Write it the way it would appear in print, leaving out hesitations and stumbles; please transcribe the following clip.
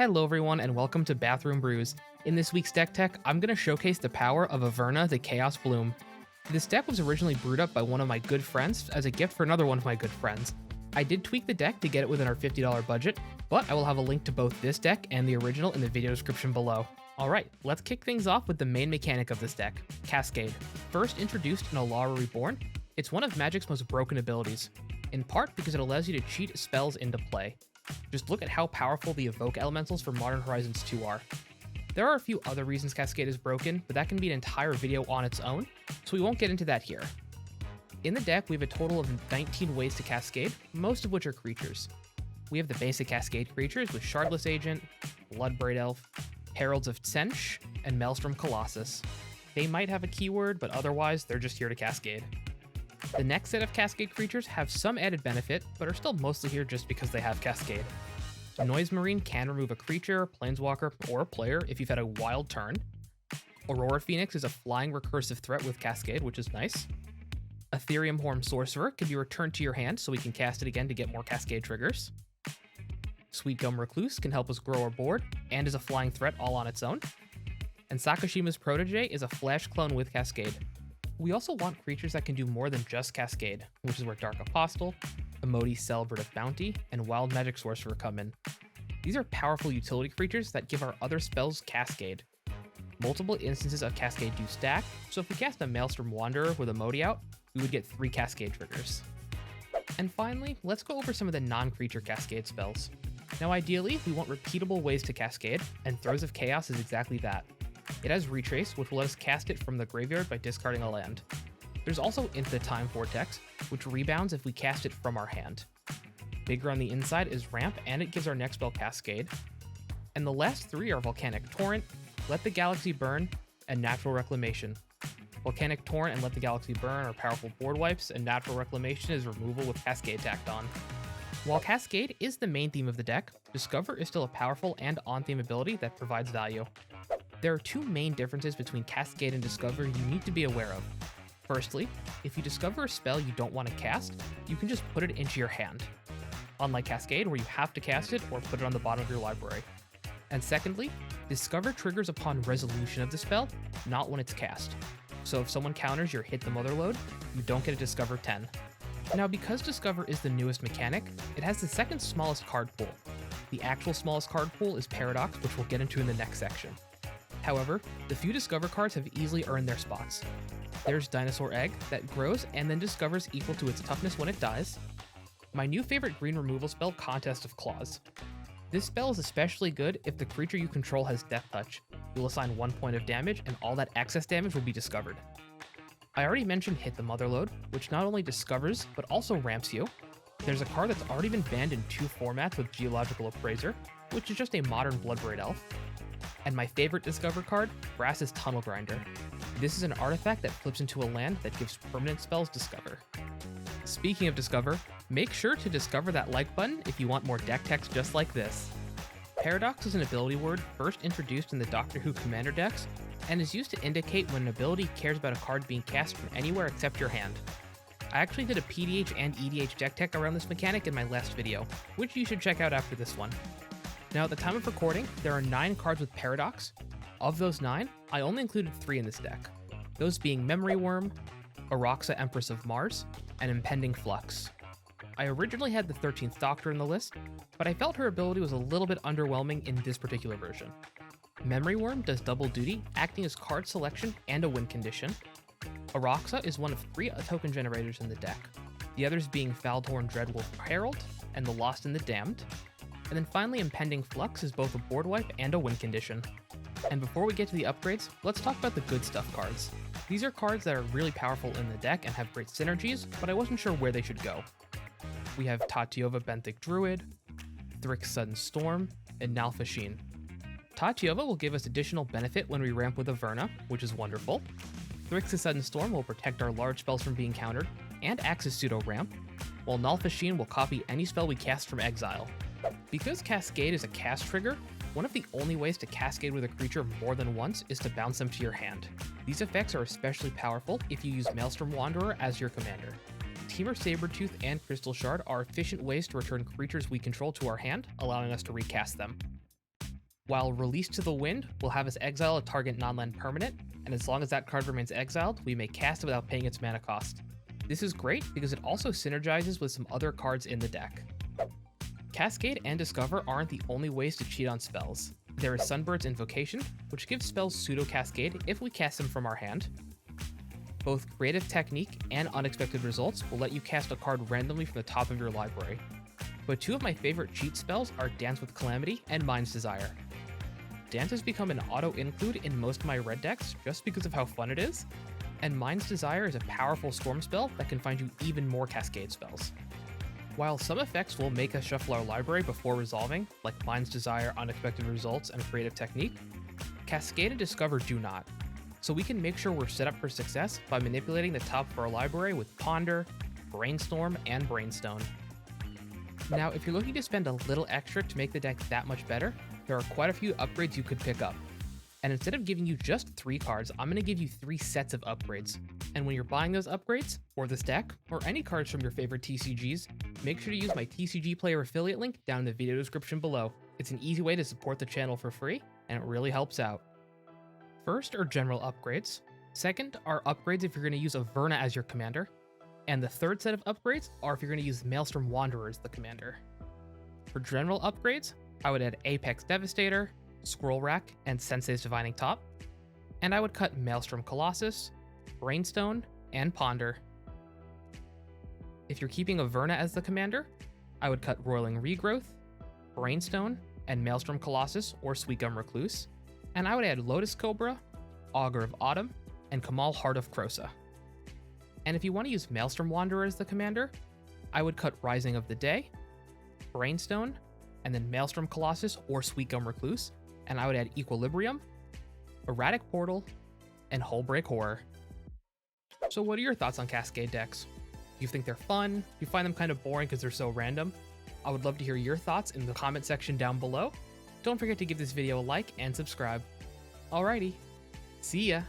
Hello everyone and welcome to BathroomBrews. In this week's deck tech, I'm going to showcase the power of Averna the Chaos Bloom. This deck was originally brewed up by one of my good friends as a gift for another one of my good friends. I did tweak the deck to get it within our $50 budget, but I will have a link to both this deck and the original in the video description below. Alright, let's kick things off with the main mechanic of this deck, Cascade. First introduced in Alara Reborn, it's one of Magic's most broken abilities, in part because it allows you to cheat spells into play. Just look at how powerful the Evoke Elementals for Modern Horizons 2 are. There are a few other reasons Cascade is broken, but that can be an entire video on its own, so we won't get into that here. In the deck, we have a total of 19 ways to Cascade, most of which are creatures. We have the basic Cascade Creatures with Shardless Agent, Bloodbraid Elf, Heralds of Tsench, and Maelstrom Colossus. They might have a keyword, but otherwise, they're just here to Cascade. The next set of Cascade Creatures have some added benefit, but are still mostly here just because they have Cascade. Noise Marine can remove a creature, planeswalker, or a player if you've had a wild turn. Aurora Phoenix is a flying recursive threat with Cascade, which is nice. Ethereum Horn Sorcerer can be returned to your hand so we can cast it again to get more Cascade triggers. Sweet Gum Recluse can help us grow our board, and is a flying threat all on its own. And Sakashima's Protege is a flash clone with Cascade. We also want creatures that can do more than just Cascade, which is where Dark Apostle, Emoti Celebrative Bounty, and Wild Magic Sorcerer come in. These are powerful utility creatures that give our other spells Cascade. Multiple instances of Cascade do stack, so if we cast a Maelstrom Wanderer with Emoti out, we would get 3 Cascade triggers. And finally, let's go over some of the non-creature Cascade spells. Now ideally, we want repeatable ways to Cascade, and Throes of Chaos is exactly that. It has Retrace, which will let us cast it from the graveyard by discarding a land. There's also Into the Time Vortex, which rebounds if we cast it from our hand. Bigger on the inside is Ramp, and it gives our next spell Cascade. And the last 3 are Volcanic Torrent, Let the Galaxy Burn, and Natural Reclamation. Volcanic Torrent and Let the Galaxy Burn are powerful board wipes, and Natural Reclamation is removal with Cascade tacked on. While Cascade is the main theme of the deck, Discover is still a powerful and on-theme ability that provides value. There are 2 main differences between Cascade and Discover you need to be aware of. Firstly, if you discover a spell you don't want to cast, you can just put it into your hand. Unlike Cascade, where you have to cast it or put it on the bottom of your library. And secondly, Discover triggers upon resolution of the spell, not when it's cast. So if someone counters your Hit the Mother load, you don't get a Discover 10. Now because Discover is the newest mechanic, it has the second smallest card pool. The actual smallest card pool is Paradox, which we'll get into in the next section. However, the few Discover cards have easily earned their spots. There's Dinosaur Egg, that grows and then discovers equal to its toughness when it dies. My new favorite green removal spell, Contest of Claws. This spell is especially good if the creature you control has Death Touch. You'll assign 1 point of damage and all that excess damage will be discovered. I already mentioned Hit the Mother load, which not only discovers, but also ramps you. There's a card that's already been banned in 2 formats with Geological Appraiser, which is just a modern Bloodbraid Elf. And my favorite Discover card, Brass's Tunnel Grinder. This is an artifact that flips into a land that gives permanent spells Discover. Speaking of Discover, make sure to discover that like button if you want more deck text just like this. Paradox is an ability word first introduced in the Doctor Who Commander decks, and is used to indicate when an ability cares about a card being cast from anywhere except your hand. I actually did a PDH and EDH deck tech around this mechanic in my last video, which you should check out after this one. Now at the time of recording, there are 9 cards with Paradox. Of those 9, I only included 3 in this deck, those being Memory Worm, Aroxa Empress of Mars, and Impending Flux. I originally had the 13th Doctor in the list, but I felt her ability was a little bit underwhelming in this particular version. Memory Worm does double duty, acting as card selection and a win condition. Aroxa is one of 3 token generators in the deck, the others being Faldhorn Dreadwolf Herald and the Lost and the Damned. And then finally, Impending Flux is both a board wipe and a win condition. And before we get to the upgrades, let's talk about the good stuff cards. These are cards that are really powerful in the deck and have great synergies, but I wasn't sure where they should go. We have Tatyova Benthic Druid, Thrix Sudden Storm, and Nalfashin. Tatyova will give us additional benefit when we ramp with Averna, which is wonderful. Thrix's Sudden Storm will protect our large spells from being countered, and acts as pseudo ramp, while Nalfashin will copy any spell we cast from Exile. Because Cascade is a cast trigger, one of the only ways to Cascade with a creature more than once is to bounce them to your hand. These effects are especially powerful if you use Maelstrom Wanderer as your commander. Temur Sabertooth and Crystal Shard are efficient ways to return creatures we control to our hand, allowing us to recast them. while Release to the Wind will have us exile a target non-land permanent, and as long as that card remains exiled, we may cast it without paying its mana cost. This is great because it also synergizes with some other cards in the deck. Cascade and Discover aren't the only ways to cheat on spells. There is Sunbird's Invocation, which gives spells Pseudo Cascade if we cast them from our hand. Both Creative Technique and Unexpected Results will let you cast a card randomly from the top of your library. But two of my favorite cheat spells are Dance with Calamity and Mind's Desire. Dance has become an auto-include in most of my red decks just because of how fun it is, and Mind's Desire is a powerful storm spell that can find you even more Cascade spells. While some effects will make us shuffle our library before resolving, like Mind's Desire, Unexpected Results, and Creative Technique, Cascade and Discover do not. So we can make sure we're set up for success by manipulating the top of our library with Ponder, Brainstorm, and Brainstone. Now, if you're looking to spend a little extra to make the deck that much better, there are quite a few upgrades you could pick up. And instead of giving you just 3 cards, I'm going to give you 3 sets of upgrades. And when you're buying those upgrades, or this deck, or any cards from your favorite TCGs, make sure to use my TCG Player affiliate link down in the video description below. It's an easy way to support the channel for free, and it really helps out. First are general upgrades. Second are upgrades if you're going to use Averna as your commander. And the third set of upgrades are if you're going to use Maelstrom Wanderer as the commander. For general upgrades, I would add Apex Devastator, Scroll Rack, and Sensei's Divining Top. And I would cut Maelstrom Colossus, Brainstone, and Ponder. If you're keeping Averna as the commander, I would cut Roiling Regrowth, Brainstone, and Maelstrom Colossus or Sweetgum Recluse. And I would add Lotus Cobra, Augur of Autumn, and Kamal Heart of Krosa. And if you want to use Maelstrom Wanderer as the commander, I would cut Rising of the Day, Brainstone, and then Maelstrom Colossus or Sweetgum Recluse, and I would add Equilibrium, Erratic Portal, and Hullbreak Horror. So what are your thoughts on Cascade decks? Do you think they're fun? Do you find them kind of boring because they're so random? I would love to hear your thoughts in the comment section down below. Don't forget to give this video a like and subscribe. Alrighty, see ya!